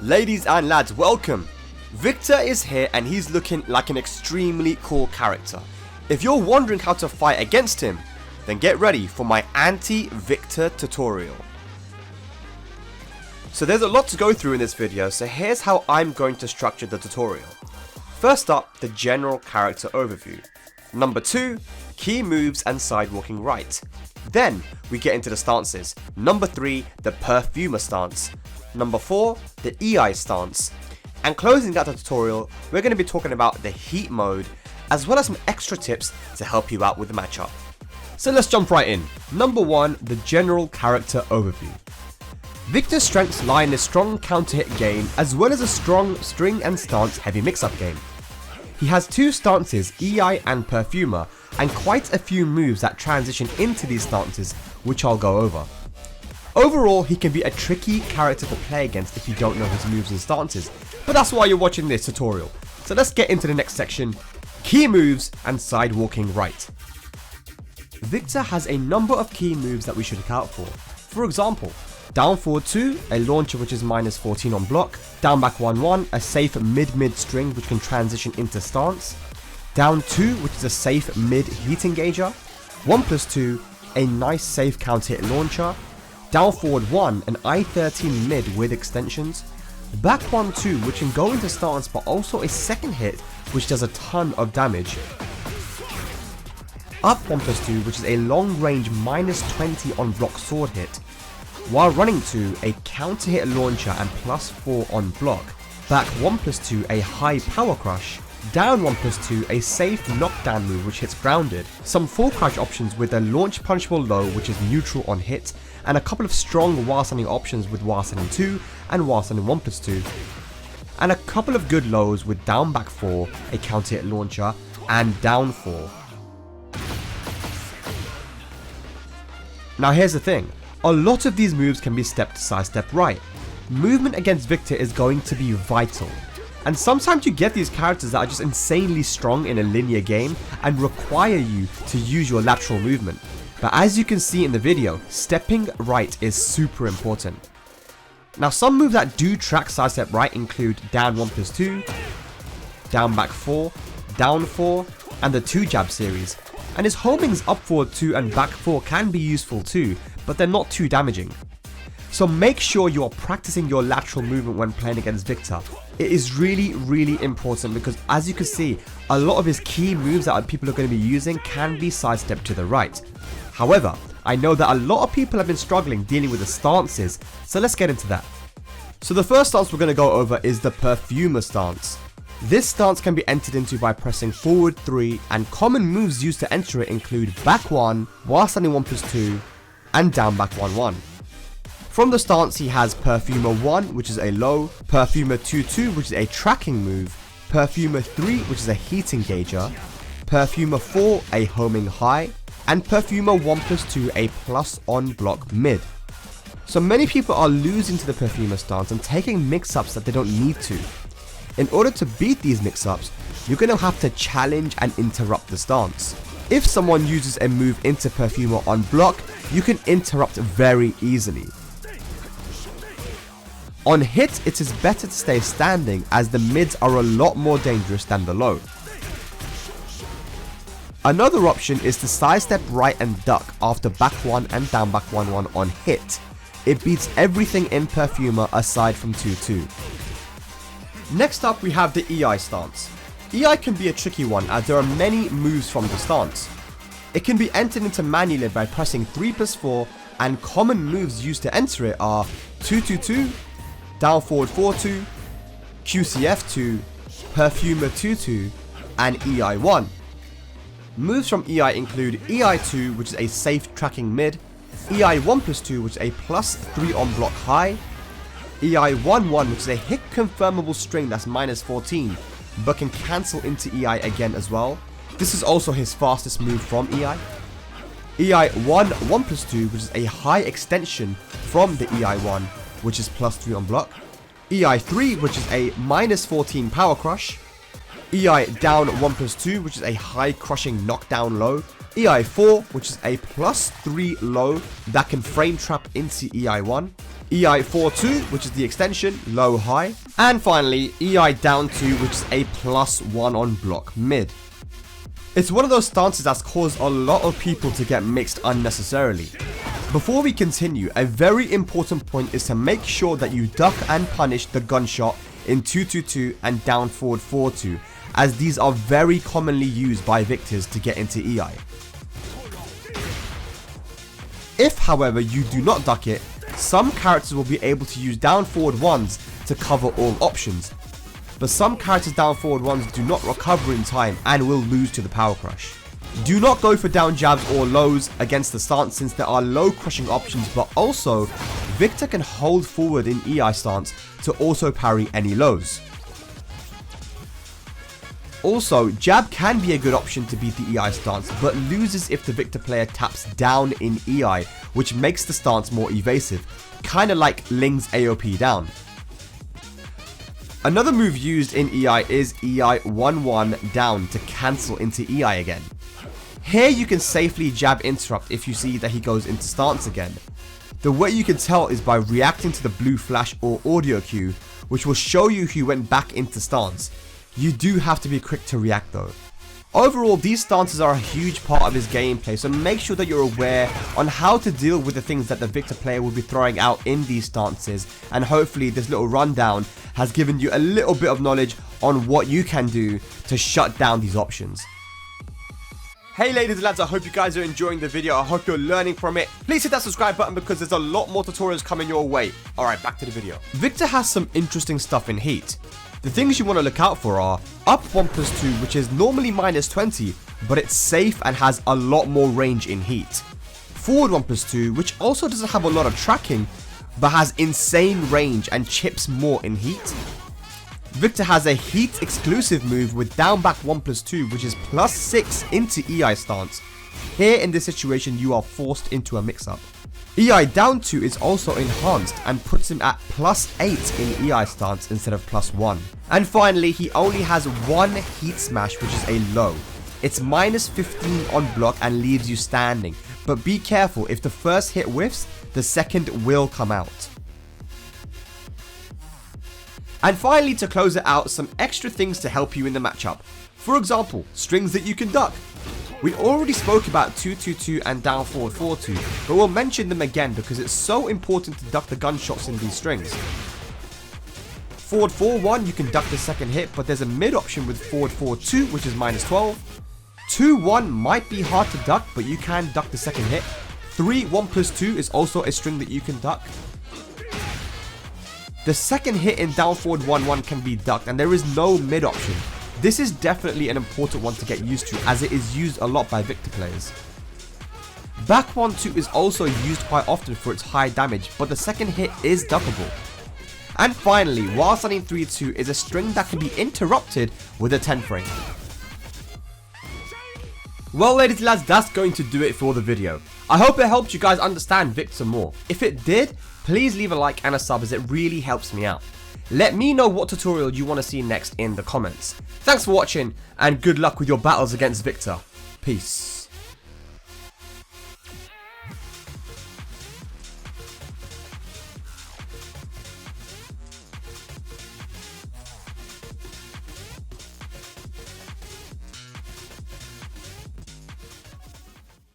Ladies and lads, welcome! Victor is here and he's looking like an extremely cool character. If you're wondering how to fight against him, then get ready for my anti-Victor tutorial. So there's a lot to go through in this video, so here's how I'm going to structure the tutorial. First up, the general character overview. Number 2, key moves and sidewalking right. Then we get into the stances. Number 3, the Perfumer stance. Number 4, the EI stance. And closing out the tutorial, we're going to be talking about the heat mode, as well as some extra tips to help you out with the matchup. So let's jump right in. Number 1, the general character overview. Victor's strengths lie in a strong counter hit game, as well as a strong string and stance heavy mix-up game. He has 2 stances, EI and Perfumer, and quite a few moves that transition into these stances, which I'll go over. Overall, he can be a tricky character to play against if you don't know his moves and stances, but that's why you're watching this tutorial. So let's get into the next section, key moves and sidewalking right. Victor has a number of key moves that we should look out for. For example, down forward 2, a launcher which is minus 14 on block, down back 1-1, a safe mid-mid string which can transition into stance, down 2 which is a safe mid heat engager, 1+2, a nice safe counter hit launcher, down forward 1, an I-13 mid with extensions, back 1-2 which can go into stance but also a second hit which does a ton of damage, up 1+2 which is a long range minus 20 on block sword hit, while running 2, a counter hit launcher and +4 on block, back 1+2 a high power crush, down 1+2 a safe knockdown move which hits grounded, some full crush options with a launch punchable low which is neutral on hit, and a couple of strong while standing options with while standing 2 and while standing 1+2, and a couple of good lows with down back 4, a counter hit launcher, and down 4. Now here's the thing, a lot of these moves can be step to side step right. Movement against Victor is going to be vital. And sometimes you get these characters that are just insanely strong in a linear game and require you to use your lateral movement. But as you can see in the video, stepping right is super important. Now some moves that do track side step right include down 1+2, down back 4, down 4, and the 2 jab series. And his homings up forward 2 and back 4 can be useful too, but they're not too damaging. So make sure you're practicing your lateral movement when playing against Victor. It is really important because as you can see, a lot of his key moves that people are going to be using can be sidestepped to the right. However, I know that a lot of people have been struggling dealing with the stances, so let's get into that. So the first stance we're going to go over is the Perfumer stance. This stance can be entered into by pressing forward 3, and common moves used to enter it include back 1, while standing 1+2, and down back 1-1. From the stance he has Perfumer 1 which is a low, Perfumer 2-2 which is a tracking move, Perfumer 3 which is a heat engager, Perfumer 4 a homing high, and Perfumer 1+2 a plus on block mid. So many people are losing to the Perfumer stance and taking mix-ups that they don't need to. In order to beat these mix-ups, you're going to have to challenge and interrupt the stance. If someone uses a move into Perfumer on block, you can interrupt very easily. On hit, it is better to stay standing as the mids are a lot more dangerous than the low. Another option is to sidestep right and duck after back 1 and down back 1-1 on hit. It beats everything in Perfumer aside from 2-2. Next up we have the EI stance. EI can be a tricky one as there are many moves from the stance. It can be entered into manually by pressing 3+4, and common moves used to enter it are 2-2-2, down forward 4-2, QCF2, Perfumer 2-2, and EI1. Moves from EI include EI2 which is a safe tracking mid, EI1+2 which is a +3 on block high, EI11 which is a hit confirmable string that's minus 14 but can cancel into EI again as well. This is also his fastest move from EI. EI1 1+2 which is a high extension from the EI1 which is +3 on block, EI3 which is a minus 14 power crush, EI down 1+2 which is a high crushing knockdown low, EI4 which is a +3 low that can frame trap into EI1, EI 4-2, which is the extension, low high, and finally EI down 2, which is a +1 on block mid. It's one of those stances that's caused a lot of people to get mixed unnecessarily. Before we continue, a very important point is to make sure that you duck and punish the gunshot in 2-2-2 and down forward 4-2, as these are very commonly used by victors to get into EI. If however you do not duck it, some characters will be able to use down forward ones to cover all options, but some characters down forward ones do not recover in time and will lose to the power crush. Do not go for down jabs or lows against the stance since there are low crushing options, but also Victor can hold forward in EI stance to also parry any lows. Also, jab can be a good option to beat the EI stance, but loses if the Victor player taps down in EI, which makes the stance more evasive, kinda like Ling's AOP down. Another move used in EI is EI 1-1 down to cancel into EI again. Here you can safely jab interrupt if you see that he goes into stance again. The way you can tell is by reacting to the blue flash or audio cue, which will show you he went back into stance. You do have to be quick to react though. Overall, these stances are a huge part of his gameplay, so make sure that you're aware on how to deal with the things that the Victor player will be throwing out in these stances, and hopefully this little rundown has given you a little bit of knowledge on what you can do to shut down these options. Hey ladies and lads, I hope you guys are enjoying the video. I hope you're learning from it. Please hit that subscribe button because there's a lot more tutorials coming your way. Alright, back to the video. Victor has some interesting stuff in Heat. The things you want to look out for are up 1+2, which is normally -20, but it's safe and has a lot more range in Heat. Forward 1+2, which also doesn't have a lot of tracking, but has insane range and chips more in Heat. Victor has a Heat exclusive move with down back 1+2, which is +6 into EI stance. Here in this situation you are forced into a mix-up. EI down 2 is also enhanced and puts him at +8 in EI stance instead of +1. And finally, he only has one Heat Smash, which is a low. It's -15 on block and leaves you standing, but be careful, if the first hit whiffs, the second will come out. And finally, to close it out, some extra things to help you in the matchup. For example, strings that you can duck. We already spoke about 2-2-2 and down forward 4-2, but we'll mention them again because it's so important to duck the gunshots in these strings. Forward 4-1, you can duck the second hit, but there's a mid option with forward 4-2, which is -12. 2-1 might be hard to duck, but you can duck the second hit. 3-1+2 is also a string that you can duck. The second hit in down forward 1-1 can be ducked, and there is no mid option. This is definitely an important one to get used to, as it is used a lot by Victor players. Back 1-2 is also used quite often for its high damage, but the second hit is duckable. And finally, while standing 3-2 is a string that can be interrupted with a 10 frame. Well ladies and lads, that's going to do it for the video. I hope it helped you guys understand Victor more. If it did, please leave a like and a sub as it really helps me out. Let me know what tutorial you want to see next in the comments. Thanks for watching and good luck with your battles against Victor. Peace.